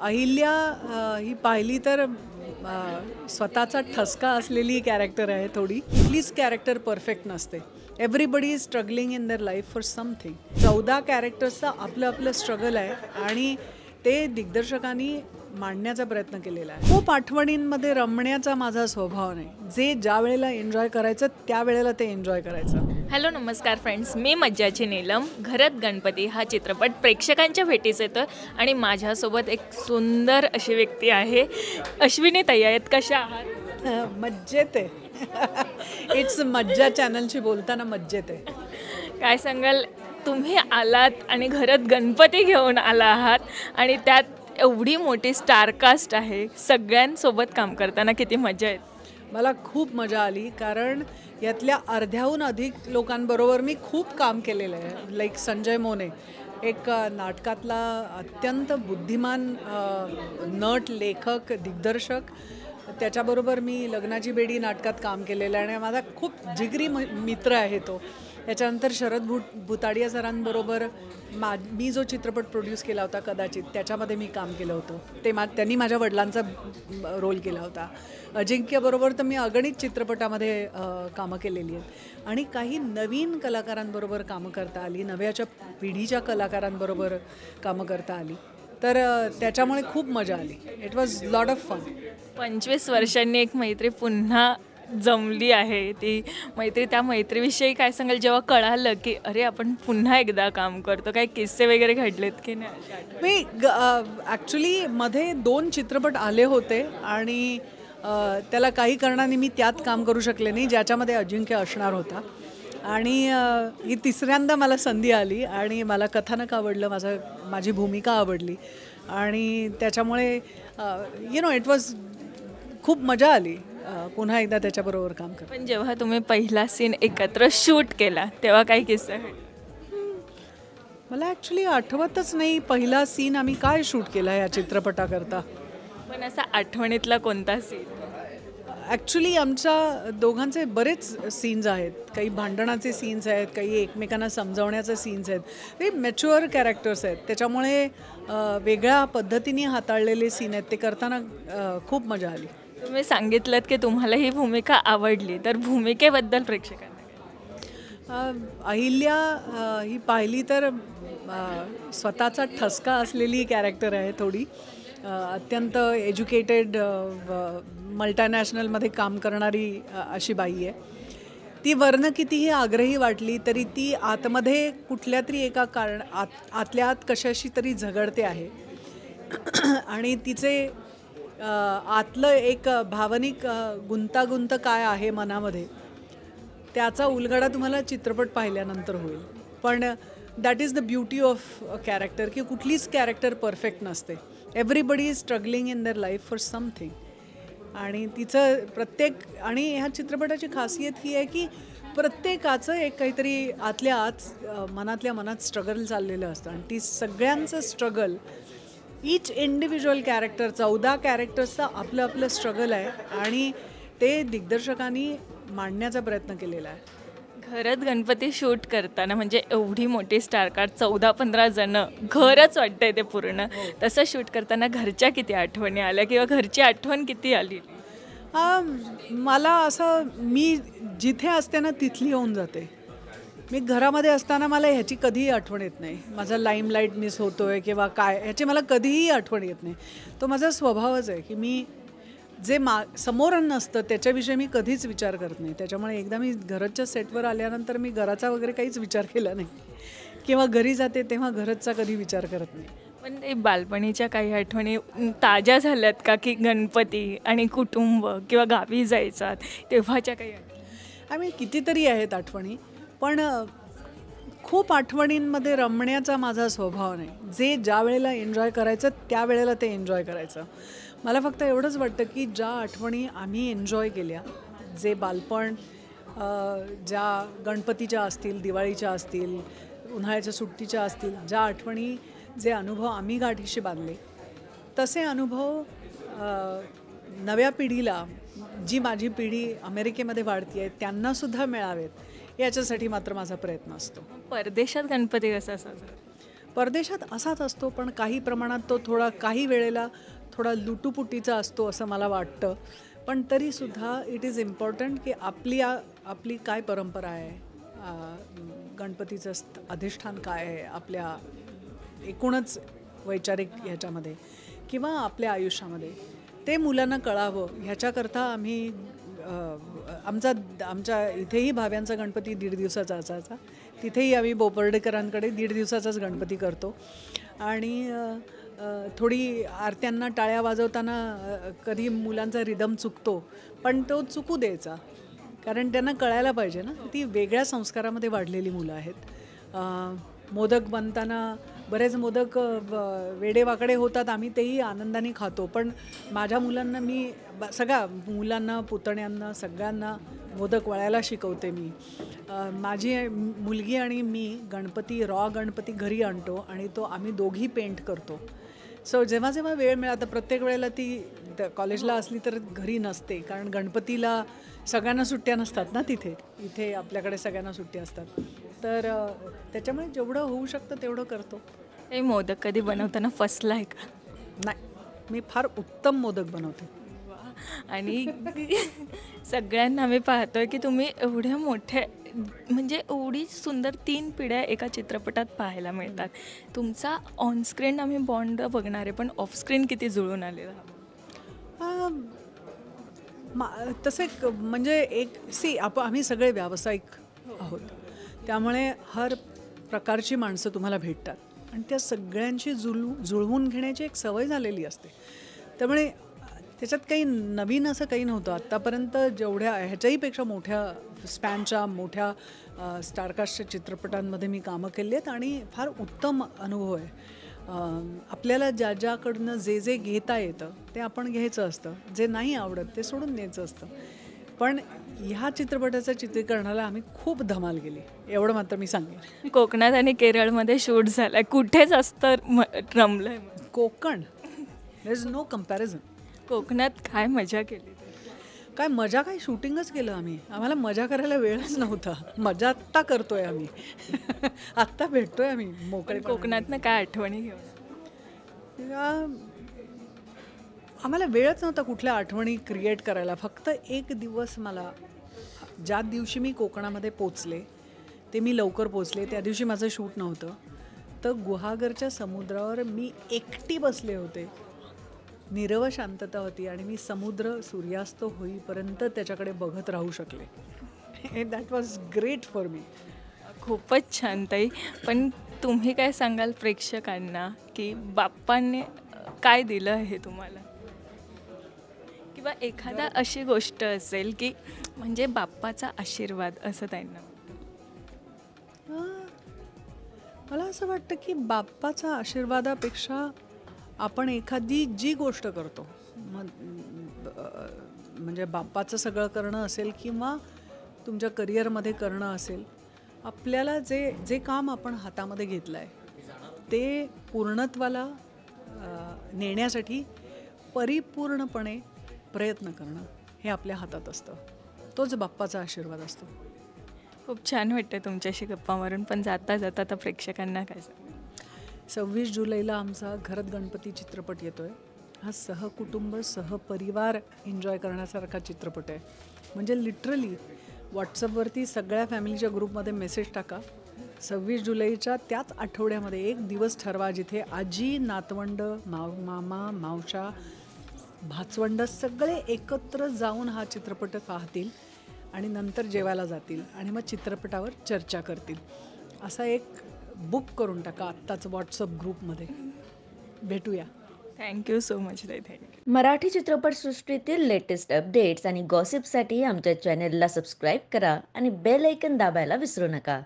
अहिल्या ही पाहिली तर स्वतःचा ठसका असलेली कॅरेक्टर आहे थोडी. कुठलीच कॅरेक्टर परफेक्ट नसते. Everybody is struggling in their life for something. 14 कॅरेक्टर्सचं आपलं आपलं स्ट्रगल आहे आणि ते दिग्दर्शकांनी मांडण्याचा प्रयत्न केलेला आहे. खूप आठवणींमध्ये रमण्याचा माझा स्वभाव नाही. जे ज्या वेळेला एन्जॉय करायचं त्यावेळेला ते एन्जॉय करायचं. हॅलो नमस्कार फ्रेंड्स, मी मज्जाची नीलम. घरात गणपती हा चित्रपट प्रेक्षकांच्या भेटीस येतो आणि माझ्यासोबत एक सुंदर अशी व्यक्ती आहे. अश्विनी ताई आहेत. कशा आहात? मज्जेत आहे. इट्स मज्जा चॅनलशी बोलताना मज्जेत आहे. काय सांगाल, तुम्ही आलात आणि घरात गणपती घेऊन आला आहात आणि त्यात एवढी मोठी स्टारकास्ट आहे. सगळ्यांसोबत काम करताना किती मजा येते. मला खूप मजा आली कारण यातल्या अर्ध्याहून अधिक लोकांबरोबर मी खूप काम केलेलं आहे. लाईक संजय मोने, एक नाटकातला अत्यंत बुद्धिमान नट, लेखक, दिग्दर्शक. त्याच्याबरोबर मी लग्नाची बेडी नाटकात काम केलेलं आहे आणि माझा खूप जिगरी मित्र आहे तो. त्याच्यानंतर शरद भुताडिया सरांबरोबर मी जो चित्रपट प्रोड्यूस केला होता कदाचित, त्याच्यामध्ये मी काम केलं होतं. त्यांनी माझ्या वडिलांचा रोल केला होता. अजिंक्यबरोबर तर मी अगणित चित्रपटामध्ये कामं केलेली आहेत आणि काही नवीन कलाकारांबरोबर कामं करता आली, नव्याच्या पिढीच्या कलाकारांबरोबर कामं करता आली. तर त्याच्यामुळे खूप मजा आली. It was lot of fun. 25 वर्षांनी एक मैत्री पुन्हा जमली आहे. ती मैत्री, त्या मैत्रीविषयी काय सांगाल? जेव्हा कळालं की अरे आपण पुन्हा एकदा काम करतो, काही किस्से वगैरे घडलेत की नाही? मी ॲक्च्युली मध्ये 2 चित्रपट आले होते आणि त्याला काही कारणाने मी त्यात काम करू शकले नाही ज्याच्यामध्ये अजिंक्य असणार होता. आणि ही तिसऱ्यांदा मला संधी आली आणि मला कथानक आवडलं, माझी भूमिका आवडली आणि त्याच्यामुळे इट वॉज खूप मजा आली पुन्हा एकदा त्याच्याबरोबर काम करत. पण जेव्हा तुम्ही पहिला सीन एकत्र शूट केला तेव्हा काही किस्सा मला ॲक्च्युली आठवतच नाही पहिला सीन आम्ही काय शूट केला या चित्रपटाकरता. पण असा आठवणीतला कोणता सीन? ॲक्च्युली आमच्या दोघांचे बरेच सीन्स आहेत. काही भांडणाचे सीन्स आहेत, काही एकमेकांना समजावण्याचे सीन्स आहेत. ते मॅच्युअर कॅरेक्टर्स आहेत, त्याच्यामुळे वेगळ्या पद्धतीने हाताळलेले सीन आहेत. ते करताना खूप मजा आली. तुम्ही सांगितलं की तुम्हाला ही भूमिका आवडली, तर भूमिकेबद्दल प्रेक्षकांना? अहिल्या ही पाहिली तर स्वतःचा ठसका असलेली कॅरेक्टर आहे थोडी. अत्यंत एज्युकेटेड, मल्टानॅशनलमध्ये काम करणारी अशी बाई आहे. ती वरनं कितीही आग्रही वाटली तरी ती आतमध्ये कुठल्या तरी एका आतल्या आत कशाशी तरी झगडते आहे आणि तिचे आतलं एक भावनिक गुंतागुंत काय आहे मनामध्ये, त्याचा उलगडा तुम्हाला चित्रपट पाहिल्यानंतर होईल. पण that is the beauty of a character की कुठलीच कॅरेक्टर परफेक्ट नसते. Everybody is struggling in their life for something. आणि तिचं आणि ह्या चित्रपटाची खासियत ही आहे की प्रत्येकाचं एक काहीतरी आतल्या आत मनातल्या मनात स्ट्रगल चाललेलं असतं आणि ती सगळ्यांचं स्ट्रगल, इच इंडिव्हिज्युअल कॅरेक्टर, 14 कॅरेक्टर्सचं आपलं आपलं स्ट्रगल आहे आणि ते दिग्दर्शकांनी मांडण्याचा प्रयत्न केलेला आहे. घरात गणपती शूट करताना म्हणजे एवढी मोठी स्टारकास्ट, 14-15 जणं, घरच वाटतंय ते पूर्ण. तसं शूट करताना घरच्या किती आठवणी आल्या किंवा घरची आठवण किती आली? मला असं, मी जिथे असते ना तिथली होऊन जाते. मी घरामध्ये असताना मला ह्याची कधीही आठवण येत नाही. माझा लाईमलाईट मिस होतो आहे किंवा काय, ह्याची मला कधीही आठवण येत नाही. तो माझा स्वभावच आहे की मी जे समोर नसतं त्याच्याविषयी मी कधीच विचार करत नाही. त्याच्यामुळे एकदा मी घराच्या सेटवर आल्यानंतर मी घराचा वगैरे काहीच विचार केला नाही किंवा घरी जाते तेव्हा घराचा कधी विचार करत नाही. पण ते बालपणीच्या काही आठवणी ताज्या झाल्यात का, की गणपती आणि कुटुंब किंवा गावी जायचात तेव्हाच्या काही आठवणी? कितीतरी आहेत आठवणी, पण खूप आठवणींमध्ये रमण्याचा माझा स्वभाव नाही. जे ज्या वेळेला एन्जॉय करायचं त्यावेळेला ते एन्जॉय करायचं. मला फक्त एवढंच वाटतं की ज्या आठवणी आम्ही एन्जॉय केल्या, जे बालपण, ज्या गणपतीच्या असतील, दिवाळीच्या असतील, उन्हाळ्याच्या सुट्टीच्या असतील, ज्या आठवणी, जे अनुभव आम्ही गाठीशी बांधले, तसे अनुभव नव्या पिढीला, जी माझी पिढी अमेरिकेमध्ये वाढती आहे, त्यांनासुद्धा मिळावेत याच्यासाठी मात्र माझा प्रयत्न असतो. परदेशात गणपती कसा साजरा? परदेशात असाच असतो, पण काही प्रमाणात तो थोडा काही वेळेला थोडा लुटूपुटीचा असतो असं मला वाटतं. पण तरीसुद्धा इट इज इम्पॉर्टंट की आपली काय परंपरा आहे, गणपतीचं अधिष्ठान काय आहे आपल्या एकूणच वैचारिक ह्याच्यामध्ये किंवा आपल्या आयुष्यामध्ये, ते मुलांना कळावं ह्याच्याकरता आम्ही आमच्या इथेही भाव्यांचा गणपती 1.5 दिवसाचा असायचा. तिथेही आम्ही बोपर्डेकरांकडे 1.5 दिवसाचाच गणपती करतो. आणि थोडी आरत्यांना टाळ्या वाजवताना कधी मुलांचा रिदम चुकतो, पण तो चुकू द्यायचा, कारण त्यांना कळायला पाहिजे ना, ती वेगळ्या संस्कारामध्ये वाढलेली मुलं आहेत. मोदक बनताना बरेच मोदक वेडेवाकडे होतात, आम्ही तेही आनंदाने खातो, पण माझ्या मुलांना मी सगळ्या मुलांना, पुतण्यांना, सगळ्यांना मोदक वळायला शिकवते मी. माझी मुलगी आणि मी गणपती घरी आणतो आणि तो आम्ही दोघी पेंट करतो. सो जेव्हा जेव्हा वेळ मिळाला, तर प्रत्येक वेळेला ती कॉलेजला असली तर घरी नसते, कारण गणपतीला सगळ्यांना सुट्ट्या नसतात ना इथे आपल्याकडे सगळ्यांना सुट्ट्या असतात. तर त्याच्यामुळे जेवढं होऊ शकतं तेवढं करतो. हे मोदक कधी बनवताना फसला आहे का? नाही, मी फार उत्तम मोदक बनवते. आणि सगळ्यांना आम्ही पाहतोय की तुम्ही एवढ्या मोठ्या, म्हणजे एवढी सुंदर 3 पिढ्या एका चित्रपटात पाहायला मिळतात. तुमचा ऑनस्क्रीन आम्ही बॉन्ड बघणार आहे, पण ऑफस्क्रीन किती जुळून आलेला? तसे म्हणजे आम्ही सगळे व्यावसायिक आहोत, त्यामुळे हर प्रकारची माणसं तुम्हाला भेटतात आणि त्या सगळ्यांची जुळवून घेण्याची एक सवय झालेली असते. त्यामुळे त्याच्यात काही नवीन असं काही नव्हतं. आत्तापर्यंत जेवढ्या ह्याच्याहीपेक्षा मोठ्या स्पॅनच्या मोठ्या स्टारकास्टच्या चित्रपटांमध्ये मी कामं केली आहेत आणि फार उत्तम अनुभव आहे. आपल्याला ज्याकडनं जे घेता येतं ते आपण घ्यायचं असतं, जे नाही आवडत ते सोडून द्यायचं असतं. पण ह्या चित्रपटाच्या चित्रीकरणाला आम्ही खूप धमाल केली, एवढं मात्र मी सांगेन. कोकणात आणि केरळमध्ये शूट झालं आहे, कुठे जास्त रमलं आहे? Konkan, there is no comparison. कोकणात काय मजा केली? काय मजा, काय शूटिंगच केलं आम्ही. आम्हाला मजा करायला वेळच नव्हता. मजा आत्ता करतोय आम्ही. आत्ता भेटतोय आम्ही मोकळे. कोकणातनं काय आठवणी घेऊन? आम्हाला वेळच नव्हता कुठल्या आठवणी क्रिएट करायला. फक्त एक दिवस मला, ज्या दिवशी मी कोकणामध्ये पोचले, ते मी लवकर पोचले, त्या दिवशी माझं शूट नव्हतं, तर गुहागरच्या समुद्रावर मी एकटी बसले होते. निरव शांतता होती आणि मी समुद्र सूर्यास्त होईपर्यंत त्याच्याकडे बघत राहू शकले. That was great for me. खूपच छान ताई. पण तुम्ही काय सांगाल प्रेक्षकांना की बाप्पांनी काय दिलं आहे तुम्हाला, किंवा एखादा अशी गोष्ट असेल की म्हणजे बाप्पाचा आशीर्वाद असं त्यांना? मला असं वाटतं की बाप्पाचा आशीर्वादापेक्षा आपण एखादी जी गोष्ट करतो, म्हणजे बाप्पाचं सगळं करणं असेल किंवा तुमच्या करिअरमध्ये करणं असेल, आपल्याला जे काम आपण हातामध्ये घेतलं आहे ते पूर्णत्वाला नेण्यासाठी परिपूर्णपणे प्रयत्न करणं हे आपल्या हातात असतं. तोच बाप्पाचा आशीर्वाद असतो. खूप छान वाटतं तुमच्याशी गप्पा मारून. पण जाता जाता आता प्रेक्षकांना काय सांग? 26 जुलैला आमचा घरात गणपती चित्रपट येतो आहे. हा सहकुटुंब सहपरिवार एन्जॉय करण्यासारखा चित्रपट आहे. म्हणजे लिटरली व्हॉट्सअपवरती सगळ्या फॅमिलीच्या ग्रुपमध्ये मेसेज टाका. 26 जुलैच्या त्याच आठवड्यामध्ये एक दिवस ठरवा जिथे आजी, नातवंड, मामा, मावशा, भाचवंड सगळे एकत्र जाऊन हा चित्रपट पाहतील आणि नंतर जेवायला जातील आणि मग चित्रपटावर चर्चा करतील. असा एक बुक करून टाका आत्ताच व्हॉट्सअप ग्रुपमध्ये. भेटूया. थँक्यू सो मच ताई. थँक्यू. मराठी चित्रपटसृष्टीतील लेटेस्ट अपडेट्स आणि गॉसिपसाठी आमच्या चॅनेलला सबस्क्राईब करा आणि बेल ऐकन दाबायला विसरू नका.